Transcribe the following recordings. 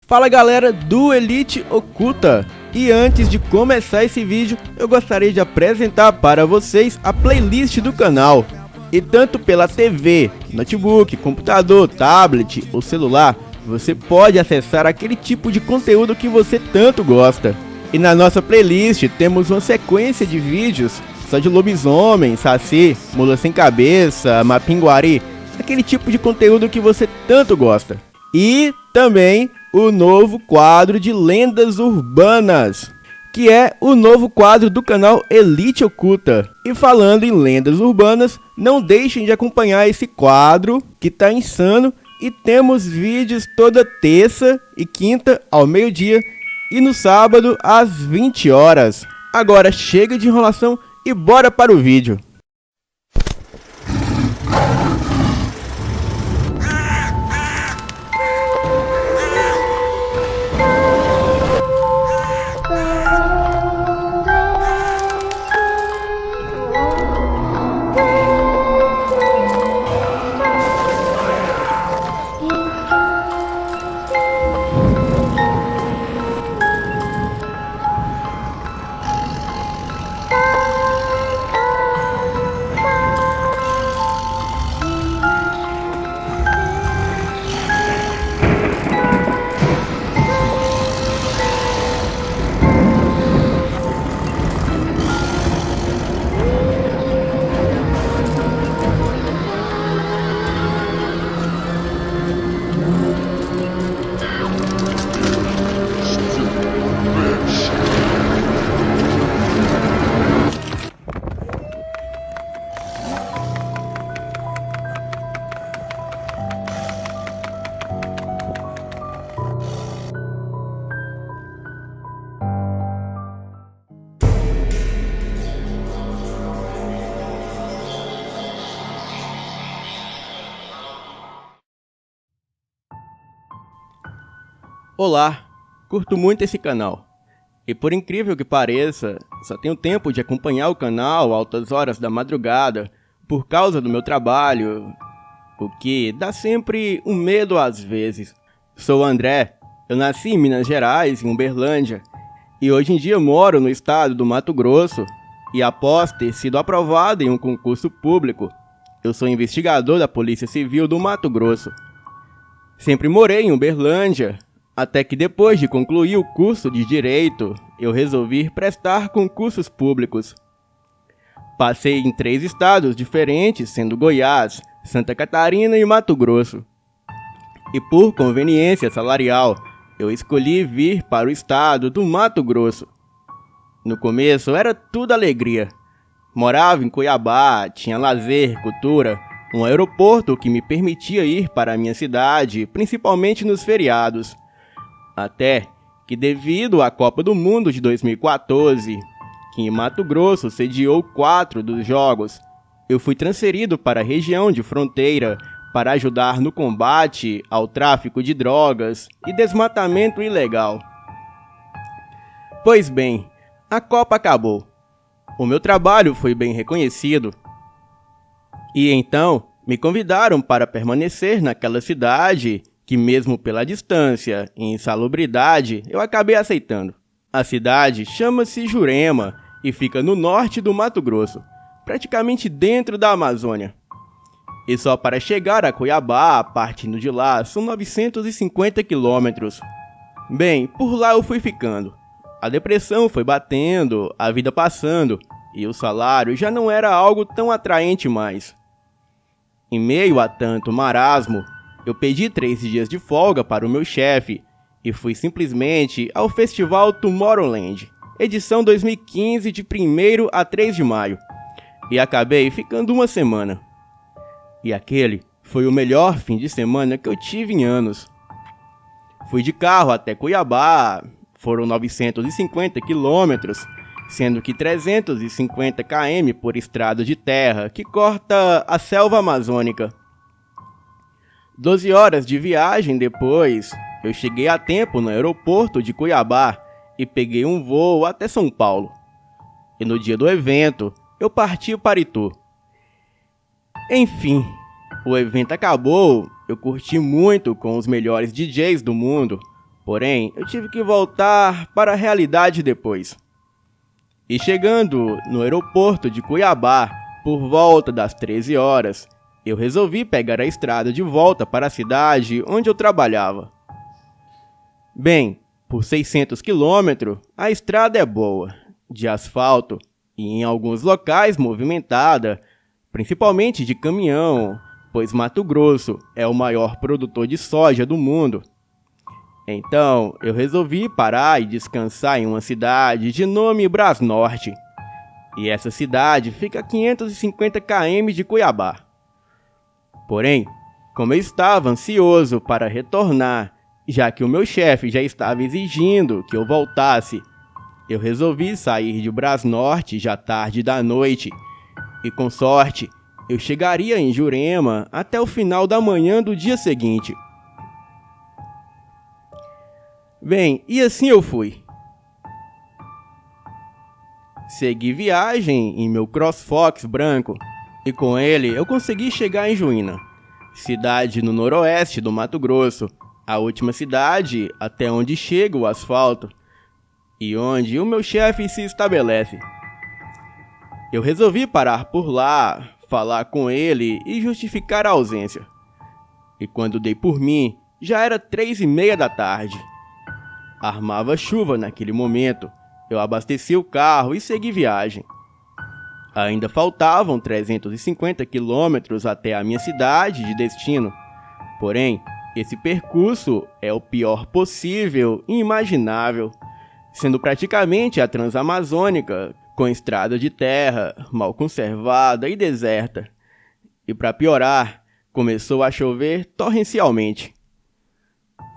Fala galera do Elite Oculta! E antes de começar esse vídeo, eu gostaria de apresentar para vocês a playlist do canal. E tanto pela TV, notebook, computador, tablet ou celular, você pode acessar aquele tipo de conteúdo que você tanto gosta. E na nossa playlist temos uma sequência de vídeos só de lobisomem, saci, mula sem cabeça, mapinguari, aquele tipo de conteúdo que você tanto gosta. E também o novo quadro de lendas urbanas, que é o novo quadro do canal Elite Oculta. E falando em lendas urbanas, não deixem de acompanhar esse quadro que tá insano, e temos vídeos toda terça e quinta ao meio-dia e no sábado às 20 horas. Agora chega de enrolação e bora para o vídeo. Olá, curto muito esse canal, e por incrível que pareça, só tenho tempo de acompanhar o canal altas horas da madrugada por causa do meu trabalho, o que dá sempre um medo às vezes. Sou o André, eu nasci em Minas Gerais, em Uberlândia, e hoje em dia moro no estado do Mato Grosso, e após ter sido aprovado em um concurso público, eu sou investigador da Polícia Civil do Mato Grosso. Sempre morei em Uberlândia, até que depois de concluir o curso de Direito, eu resolvi prestar concursos públicos. Passei em 3 estados diferentes, sendo Goiás, Santa Catarina e Mato Grosso. E por conveniência salarial, eu escolhi vir para o estado do Mato Grosso. No começo era tudo alegria. Morava em Cuiabá, tinha lazer, cultura, um aeroporto que me permitia ir para a minha cidade, principalmente nos feriados. Até que, devido à Copa do Mundo de 2014, que em Mato Grosso sediou 4 dos jogos, eu fui transferido para a região de fronteira para ajudar no combate ao tráfico de drogas e desmatamento ilegal. Pois bem, a Copa acabou. O meu trabalho foi bem reconhecido. E então, me convidaram para permanecer naquela cidade que, mesmo pela distância e insalubridade, eu acabei aceitando. A cidade chama-se Jurema e fica no norte do Mato Grosso, praticamente dentro da Amazônia. E só para chegar a Cuiabá, partindo de lá, são 950 quilômetros. Bem, por lá eu fui ficando. A depressão foi batendo, a vida passando, e o salário já não era algo tão atraente mais. Em meio a tanto marasmo, eu pedi 3 dias de folga para o meu chefe e fui simplesmente ao Festival Tomorrowland, edição 2015 de 1º a 3 de maio, e acabei ficando uma semana. E aquele foi o melhor fim de semana que eu tive em anos. Fui de carro até Cuiabá, foram 950 quilômetros, sendo que 350 km por estrada de terra que corta a selva amazônica. 12 horas de viagem depois, eu cheguei a tempo no aeroporto de Cuiabá e peguei um voo até São Paulo. E no dia do evento, eu parti para Itu. Enfim, o evento acabou, eu curti muito com os melhores DJs do mundo, Porém, eu tive que voltar para a realidade depois. E chegando no aeroporto de Cuiabá, por volta das 13 horas, eu resolvi pegar a estrada de volta para a cidade onde eu trabalhava. Bem, por 600 quilômetros, a estrada é boa, de asfalto e em alguns locais movimentada, principalmente de caminhão, pois Mato Grosso é o maior produtor de soja do mundo. Então, eu resolvi parar e descansar em uma cidade de nome Brasnorte. E essa cidade fica a 550 km de Cuiabá. Porém, como eu estava ansioso para retornar, já que o meu chefe já estava exigindo que eu voltasse, eu resolvi sair de Brasnorte já tarde da noite. E com sorte, eu chegaria em Jurema até o final da manhã do dia seguinte. Bem, e assim eu fui. Segui viagem em meu CrossFox branco e com ele eu consegui chegar em Juína, cidade no noroeste do Mato Grosso, a última cidade até onde chega o asfalto e onde o meu chefe se estabelece. Eu resolvi parar por lá, falar com ele e justificar a ausência. E quando dei por mim, já era 3:30 da tarde. Armava chuva naquele momento. Eu abasteci o carro e segui viagem. Ainda faltavam 350 quilômetros até a minha cidade de destino. Porém, esse percurso é o pior possível e imaginável, sendo praticamente a Transamazônica, com estrada de terra, mal conservada e deserta. E para piorar, começou a chover torrencialmente.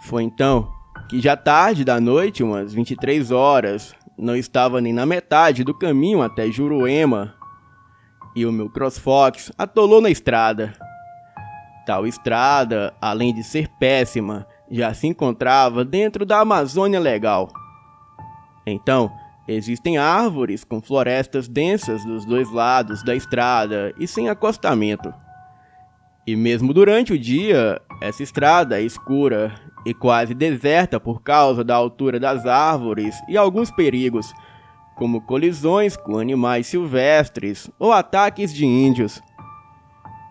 Foi então que já tarde da noite, umas 23 horas, não estava nem na metade do caminho até Juruema, e o meu CrossFox atolou na estrada. Tal estrada, além de ser péssima, já se encontrava dentro da Amazônia Legal. Então, existem árvores com florestas densas dos dois lados da estrada e sem acostamento. E mesmo durante o dia, essa estrada é escura e quase deserta por causa da altura das árvores e alguns perigos, como colisões com animais silvestres ou ataques de índios.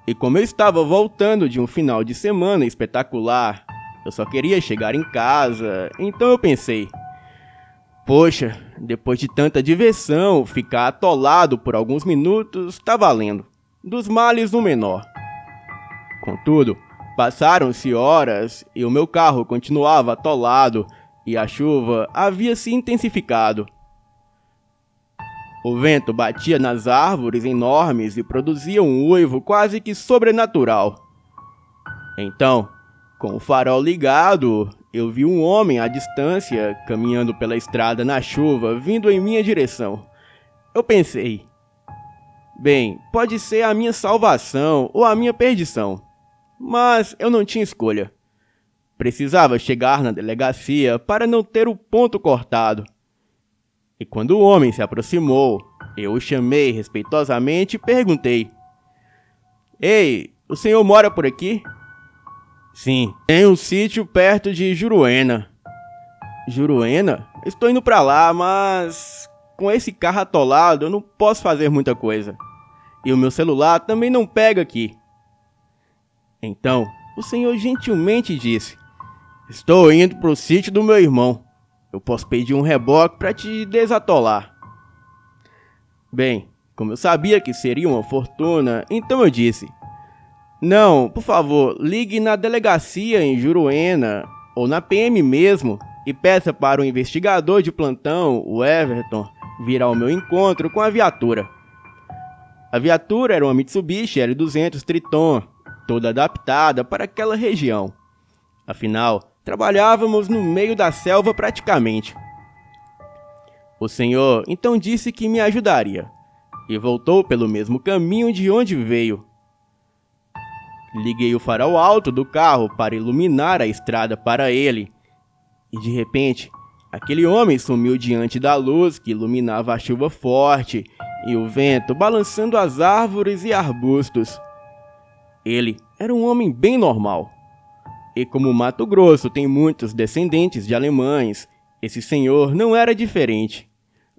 E como eu estava voltando de um final de semana espetacular, eu só queria chegar em casa, então eu pensei: poxa, depois de tanta diversão, ficar atolado por alguns minutos tá valendo. Dos males o menor. Contudo, passaram-se horas e o meu carro continuava atolado e a chuva havia se intensificado. O vento batia nas árvores enormes e produzia um uivo quase que sobrenatural. Então, com o farol ligado, eu vi um homem à distância caminhando pela estrada na chuva, vindo em minha direção. Eu pensei: bem, pode ser a minha salvação ou a minha perdição. Mas eu não tinha escolha. Precisava chegar na delegacia para não ter o ponto cortado. E quando o homem se aproximou, eu o chamei respeitosamente e perguntei: Ei, o senhor mora por aqui? Sim, tem um sítio perto de Juruena. Juruena? Estou indo para lá, mas com esse carro atolado eu não posso fazer muita coisa. E o meu celular também não pega aqui. Então, o senhor gentilmente disse: Estou indo para o sítio do meu irmão. Eu posso pedir um reboque para te desatolar. Bem, como eu sabia que seria uma fortuna, então eu disse: Não, por favor, ligue na delegacia em Juruena, ou na PM mesmo, e peça para o investigador de plantão, o Everton, vir ao meu encontro com a viatura. A viatura era uma Mitsubishi L200 Triton, toda adaptada para aquela região. Afinal, trabalhávamos no meio da selva praticamente. O senhor então disse que me ajudaria, e voltou pelo mesmo caminho de onde veio. Liguei o farol alto do carro para iluminar a estrada para ele, e de repente, aquele homem sumiu diante da luz que iluminava a chuva forte e o vento balançando as árvores e arbustos. Ele era um homem bem normal. E como Mato Grosso tem muitos descendentes de alemães, esse senhor não era diferente.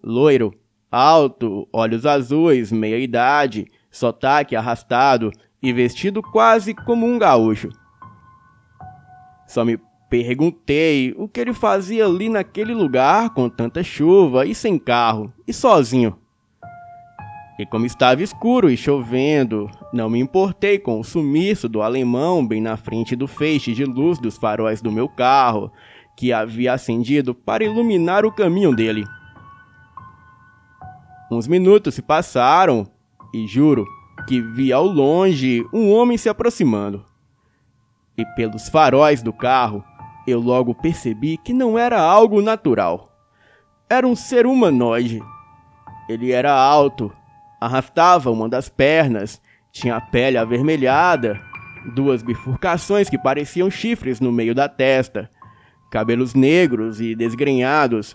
Loiro, alto, olhos azuis, meia-idade, sotaque arrastado e vestido quase como um gaúcho. Só me perguntei o que ele fazia ali naquele lugar com tanta chuva e sem carro, e sozinho. E como estava escuro e chovendo, não me importei com o sumiço do alemão bem na frente do feixe de luz dos faróis do meu carro, que havia acendido para iluminar o caminho dele. Uns minutos se passaram e juro que vi ao longe um homem se aproximando. E pelos faróis do carro, eu logo percebi que não era algo natural. Era um ser humanoide. Ele era alto, arrastava uma das pernas, tinha a pele avermelhada, 2 bifurcações que pareciam chifres no meio da testa, cabelos negros e desgrenhados,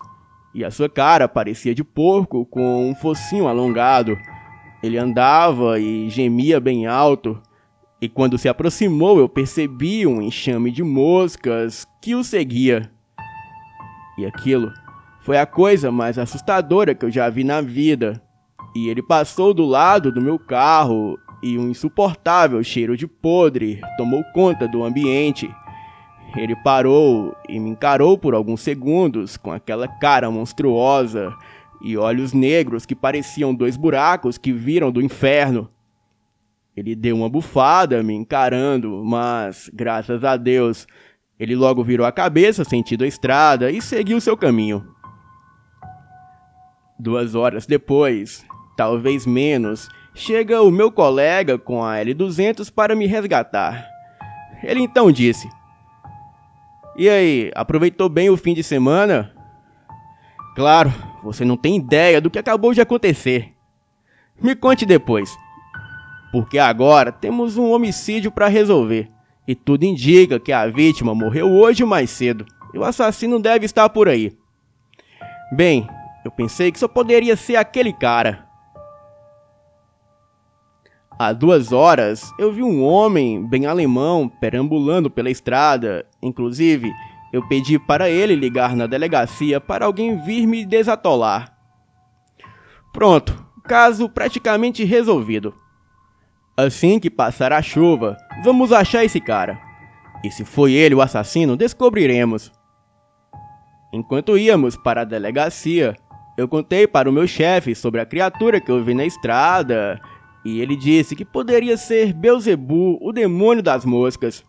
e a sua cara parecia de porco com um focinho alongado. Ele andava e gemia bem alto, e quando se aproximou eu percebi um enxame de moscas que o seguia. E aquilo foi a coisa mais assustadora que eu já vi na vida. E ele passou do lado do meu carro e um insuportável cheiro de podre tomou conta do ambiente. Ele parou e me encarou por alguns segundos com aquela cara monstruosa e olhos negros que pareciam 2 buracos que viram do inferno. Ele deu uma bufada me encarando, mas, graças a Deus, ele logo virou a cabeça sentido a estrada e seguiu seu caminho. 2 horas depois, talvez menos, chega o meu colega com a L200 para me resgatar. Ele então disse: "E aí, aproveitou bem o fim de semana?" "Claro, você não tem ideia do que acabou de acontecer." "Me conte depois. Porque agora temos um homicídio para resolver. E tudo indica que a vítima morreu hoje mais cedo. E o assassino deve estar por aí." "Bem, eu pensei que só poderia ser aquele cara." Há 2 horas, eu vi um homem bem alemão perambulando pela estrada. Inclusive, eu pedi para ele ligar na delegacia para alguém vir me desatolar. Pronto, caso praticamente resolvido. Assim que passar a chuva, vamos achar esse cara. E se foi ele o assassino, descobriremos. Enquanto íamos para a delegacia, eu contei para o meu chefe sobre a criatura que eu vi na estrada, e ele disse que poderia ser Beelzebu, o demônio das moscas.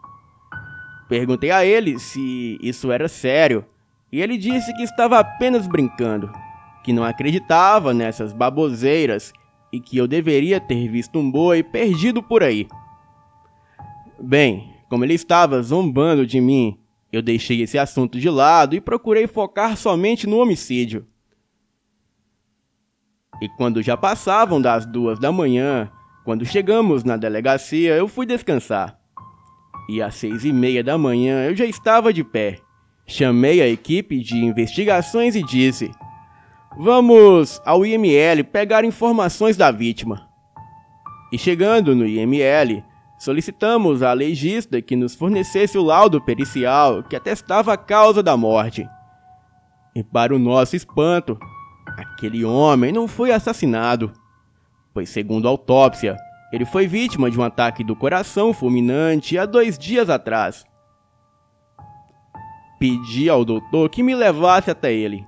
Perguntei a ele se isso era sério, e ele disse que estava apenas brincando, que não acreditava nessas baboseiras e que eu deveria ter visto um boi perdido por aí. Bem, como ele estava zombando de mim, eu deixei esse assunto de lado e procurei focar somente no homicídio. E quando já passavam das 2 da manhã, quando chegamos na delegacia, eu fui descansar. E às 6h30 da manhã eu já estava de pé. Chamei a equipe de investigações e disse: "Vamos ao IML pegar informações da vítima." E chegando no IML, solicitamos à legista que nos fornecesse o laudo pericial que atestava a causa da morte. E para o nosso espanto, aquele homem não foi assassinado, pois segundo a autópsia, ele foi vítima de um ataque do coração fulminante há 2 dias atrás. Pedi ao doutor que me levasse até ele.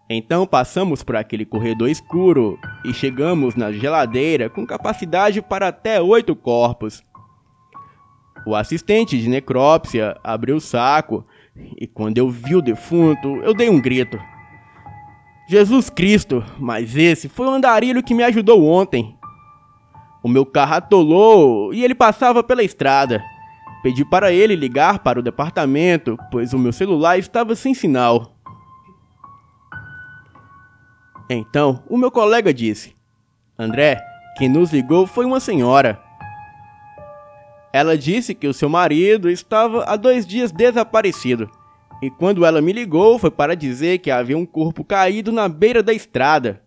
Então passamos por aquele corredor escuro e chegamos na geladeira com capacidade para até 8 corpos. O assistente de necrópsia abriu o saco e quando eu vi o defunto, eu dei um grito. Jesus Cristo, mas esse foi o andarilho que me ajudou ontem. O meu carro atolou e ele passava pela estrada. Pedi para ele ligar para o departamento, pois o meu celular estava sem sinal. Então, o meu colega disse: "André, quem nos ligou foi uma senhora. Ela disse que o seu marido estava há 2 dias desaparecido. E quando ela me ligou foi para dizer que havia um corpo caído na beira da estrada."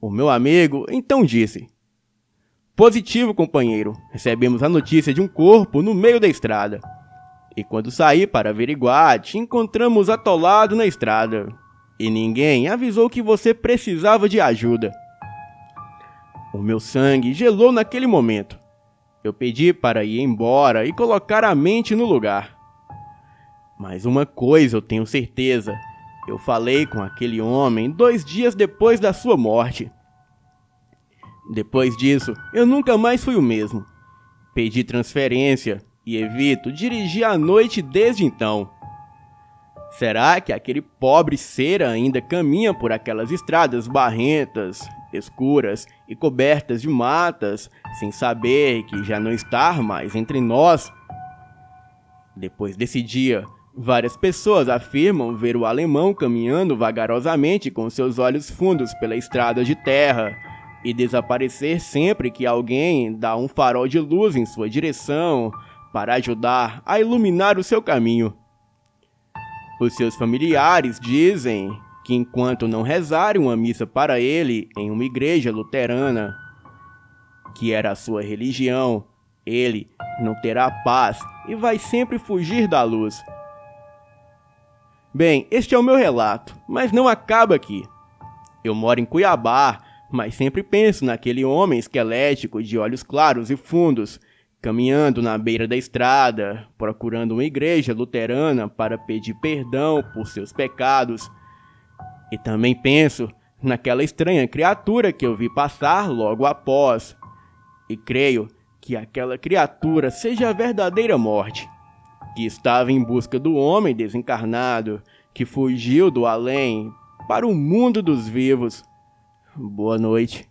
O meu amigo então disse: Positivo, companheiro. Recebemos a notícia de um corpo no meio da estrada. E quando saí para averiguar, te encontramos atolado na estrada. E ninguém avisou que você precisava de ajuda. O meu sangue gelou naquele momento. Eu pedi para ir embora e colocar a mente no lugar. Mas uma coisa eu tenho certeza. Eu falei com aquele homem 2 dias depois da sua morte. Depois disso, eu nunca mais fui o mesmo. Pedi transferência e evito dirigir à noite desde então. Será que aquele pobre ser ainda caminha por aquelas estradas barrentas, escuras e cobertas de matas, sem saber que já não está mais entre nós? Depois desse dia, várias pessoas afirmam ver o alemão caminhando vagarosamente com seus olhos fundos pela estrada de terra e desaparecer sempre que alguém dá um farol de luz em sua direção para ajudar a iluminar o seu caminho. Os seus familiares dizem que enquanto não rezarem uma missa para ele em uma igreja luterana, que era a sua religião, ele não terá paz e vai sempre fugir da luz. Bem, este é o meu relato, mas não acaba aqui. Eu moro em Cuiabá, mas sempre penso naquele homem esquelético de olhos claros e fundos, caminhando na beira da estrada, procurando uma igreja luterana para pedir perdão por seus pecados. E também penso naquela estranha criatura que eu vi passar logo após. E creio que aquela criatura seja a verdadeira morte, que estava em busca do homem desencarnado, que fugiu do além para o mundo dos vivos. Boa noite.